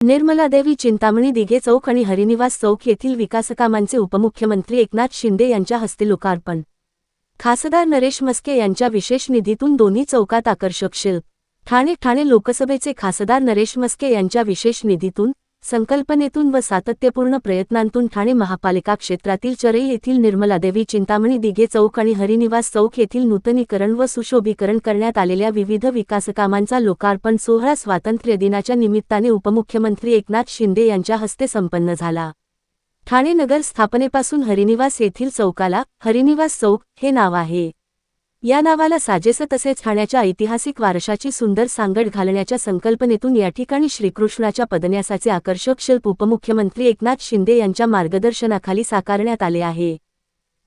निर्मलादेवी चिंतामणी दिघे चौक आणि हरिनिवास चौक येथील विकासकामांचे उपमुख्यमंत्री एकनाथ शिंदे यांच्या हस्ते लोकार्पण। खासदार नरेश म्हस्के यांच्या विशेष निधीतून दोन्ही चौकात आकर्षक शिल्प। ठाणे लोकसभेचे खासदार नरेश म्हस्के यांच्या विशेष निधीतून, संकल्पनेतून व सातत्यपूर्ण प्रयत्नांतून ठाणे महापालिका क्षेत्रातील चरई येथील निर्मलादेवी चिंतामणी दिघे चौक आणि हरिनिवास चौक येथील नूतनीकरण व सुशोभीकरण करण्यात आलेल्या विविध विकासकामांचा लोकार्पण सोहळा स्वातंत्र्य दिनाच्या निमित्ताने उपमुख्यमंत्री एकनाथ शिंदे यांच्या हस्ते संपन्न झाला। ठाणे नगर स्थापनेपासून हरिनिवास येथील चौकाला हरिनिवास चौक हे नाव आहे। या नावाला साजेसं तसेच ठाण्याच्या ऐतिहासिक वारशाची सुंदर सांगड घालण्याच्या संकल्पनेतून या ठिकाणी श्रीकृष्णाच्या पदन्यासाचे आकर्षक शिल्प उपमुख्यमंत्री एकनाथ शिंदे यांच्या मार्गदर्शनाखाली साकारण्यात आले आहे।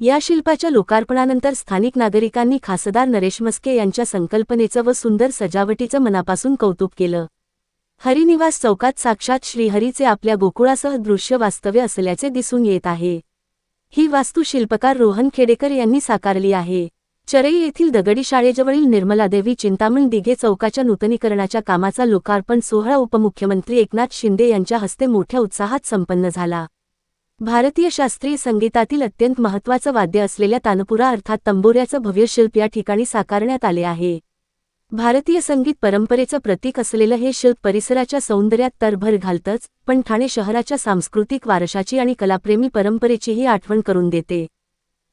या शिल्पाच्या लोकार्पणानंतर स्थानिक नागरिकांनी खासदार नरेश म्हस्के यांच्या संकल्पनेचं व सुंदर सजावटीचं मनापासून कौतुक केलं। हरिनिवास चौकात साक्षात श्रीहरीचे आपल्या गोकुळासह दृश्य वास्तव्य असल्याचे दिसून येत आहे। ही वास्तू शिल्पकार रोहन खेडेकर यांनी साकारली आहे। चरई येथील दगडी शाळेजवळील निर्मलादेवी चिंतामणी दिघे चौकाच्या नूतनीकरणाच्या कामाचा लोकार्पण सोहळा उपमुख्यमंत्री एकनाथ शिंदे यांच्या हस्ते मोठ्या उत्साहात संपन्न झाला। भारतीय शास्त्रीय संगीतातील अत्यंत महत्त्वाचं वाद्य असलेल्या तानपुरा अर्थात तंबोऱ्याचं भव्य शिल्प या ठिकाणी साकारण्यात आले आहे। भारतीय संगीत परंपरेचं प्रतीक असलेलं हे शिल्प परिसराच्या सौंदर्यात तर भर घालतंच, पण ठाणे शहराच्या सांस्कृतिक वारशाची आणि कलाप्रेमी परंपरेचीही आठवण करून देते।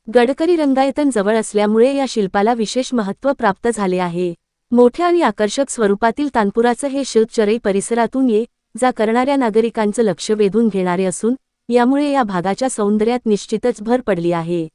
गडकरी रंगायतन जवळ असल्यामुळे या शिल्पाला विशेष महत्त्व प्राप्त झाले आहे। मोठ्या आणि आकर्षक स्वरूपातील तानपुराचं हे शिल्प चरई परिसरातून ये-जा करणाऱ्या नागरिकांचं लक्ष वेधून घेणारे असून, यामुळे या भागाच्या सौंदर्यात निश्चितच भर पडली आहे।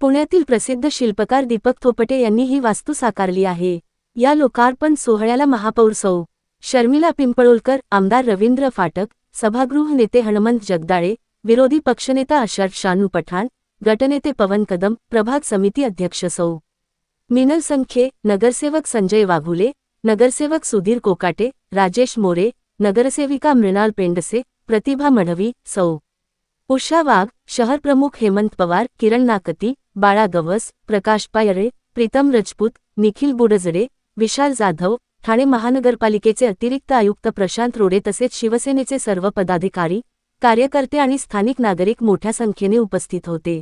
पुण्यातील प्रसिद्ध शिल्पकार दीपक थोपटे यांनी ही वास्तू साकारली आहे। या लोकार्पण सोहळ्याला महापौर सौ. शर्मिला पिंपळोलकर, आमदार रवींद्र फाटक, सभागृह नेते हणमंत जगदाळे, विरोधी पक्षनेता अशरफ शानू पठाण, गटनेते पवन कदम, प्रभाग समिती अध्यक्ष सौ. मिनल संखे, नगरसेवक संजय वाघुले, नगरसेवक सुधीर कोकाटे, राजेश मोरे, नगरसेविका मृणाल पेंडसे, प्रतिभा मढवी, सौ. उषा वाघ, शहर प्रमुख हेमंत पवार, किरण नाकती, बाळा गवस, प्रकाश पायरे, प्रीतम राजपूत, निखिल बुडजडे, विशाल जाधव, ठाणे महानगरपालिकेचे अतिरिक्त आयुक्त प्रशांत रोडे तसेच शिवसेनेचे सर्व पदाधिकारी, कार्यकर्ते आणि स्थानिक नागरिक मोठ्या संख्येने उपस्थित होते।